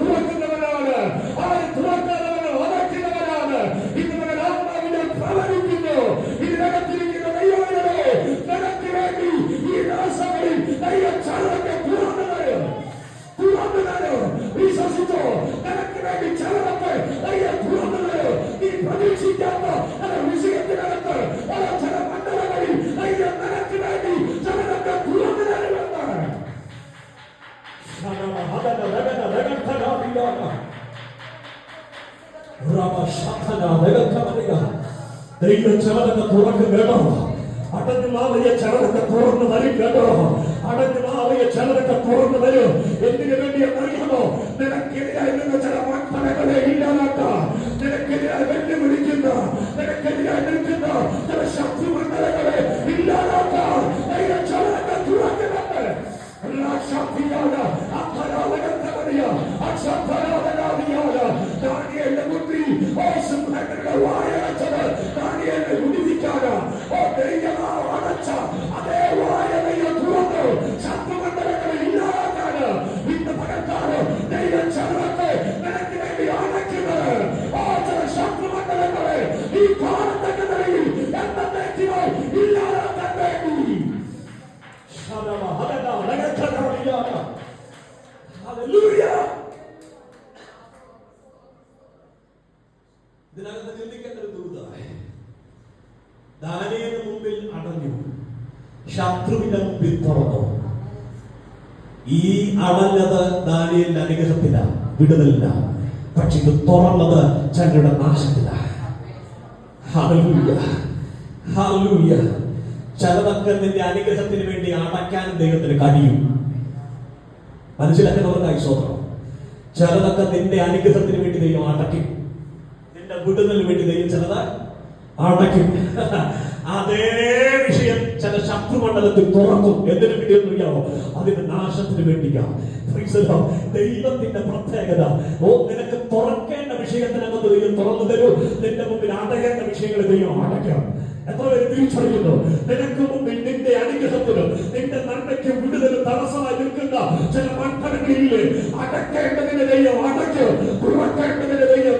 തുറക്കുന്നവനാണ്. അവൻ തുറക്കാത്തവനെ അടയ്ക്കുന്നവനാണ്. ഇന്ന് ആത്മാവിനെ പ്രവചിക്കുന്നു. ഇതിനകത്തിരിക്കുന്ന ദൈവങ്ങളെ നിനക്ക് വേണ്ടി ഈ ദിവസങ്ങളിൽ ദൈവചലനത്തെ തുറന്നു തരും. വിശ്വസിച്ചോ? നിനക്ക് വേണ്ടി ചലനത്തെ തുറന്നു തരും. നീ പ്രതീക്ഷിക്കാത്ത വിഷയത്തിനകത്ത് ചില മണ്ഡലങ്ങളിൽ നിനക്ക് വേണ്ടി ചലനത്തെ തുറന്നു തരുമെന്നാണ്. ദൈവം ചലനത്തെ തുറക്കും കേട്ടോ. അടഞ്ഞു മാറിയ ചലനത്തെ തുറന്നു വരും കേട്ടോ. അടഞ്ഞു മാറിയ ചലനത്തെ തുറന്നു വരും. എന്തിനു വേണ്ടിയെന്നറിയാമോ? നിനക്കെതിരായി നിന്ന ചില മൺപടകളെ ഇല്ലാതാക്കാം. നിനക്കെതിരായി വെല്ലുവിളിക്കുന്ന, നിനക്കെതിരായി നിൽക്കുന്ന ചില ശത്രുമണ്ഡലങ്ങളെ ഇല്ലാതാക്കാം. ചലനത്തെ തുറക്കുന്നുണ്ട്. ദാനിയേലിന്റെ ബുദ്ധി സിംഹങ്ങളുടെ വായടച്ചത് ദാനിയേലിനെ വിടുവിക്കാന് അടച്ച അതേ വായനയെ തുറന്നു ശത്രുമണ്ഡലങ്ങളെ ഇല്ലാതാക്കാന് ഇന്ന് പകർത്താറ് ദൈവം ചലനത്തെ നിനക്ക് വേണ്ടി അടയ്ക്കുന്നത്. ചില ശത്രുമണ്ഡലങ്ങളെ ഈ കാലത്തിന്റെ നിലയിൽ എന്നേക്കുമായി ഇല്ലാതാക്കാൻ വേണ്ടി ഇതിനകത്ത് ചിന്തിക്കേണ്ട ഒരു ദൂതമായി ദാനിയേലിന്റെ മുമ്പിൽ അടഞ്ഞു, ശത്രുവിന്റെ മുമ്പിൽ തുറന്നു. ഈ അടഞ്ഞത് ദാനിയേലിന്റെ അനുഗ്രഹത്തില, വിടുതലില്ല. പക്ഷെ ഇത് തുറന്നത് ചങ്ങളുടെ നാശത്തിലാണ്. Hallelujah, hallelujah. ചിലതൊക്കെ നിന്റെ അനുഗ്രഹത്തിന് വേണ്ടി അടയ്ക്കാനും ദൈവത്തിന് കഴിയും. മനസ്സിലാക്കുന്നവർക്കായി സ്വന്തം. ചിലതൊക്കെ നിന്റെ അനുഗ്രഹത്തിന് വേണ്ടി ദൈവം അടയ്ക്കും. നിന്റെ വിടുതലിന് വേണ്ടി ദൈവം ചിലത് അടയ്ക്കും. അതേ വിഷയം ചില ശത്രുമണ്ഡലത്തിൽ തുറക്കും. എന്തിനു വേണ്ടിയെന്ന് അറിയാമോ? അതിന്റെ നാശത്തിന് വേണ്ടിയാണ്. ദൈവത്തിന്റെ പ്രത്യേകത നിനക്ക് തുറക്കേണ്ട വിഷയത്തിനകത്ത് ദൈവം തുറന്നു തരും. നിന്റെ മുമ്പിൽ അടയേണ്ട വിഷയങ്ങൾ ദൈവം അടയ്ക്കാം. എത്ര പേര് തിരിച്ചറിയുന്നു? നിനക്ക് മുമ്പിൽ നിന്റെ അനുഗ്രഹത്തിനും നിന്റെ നന്മയ്ക്കും വിടുതലും തടസ്സമായി നിൽക്കുന്ന ചില മണ്ഡലങ്ങളില്ലേ, അടക്കേണ്ടതിന് ദൈവം അടയ്ക്കും, തുറക്കേണ്ടതിന് ദൈവം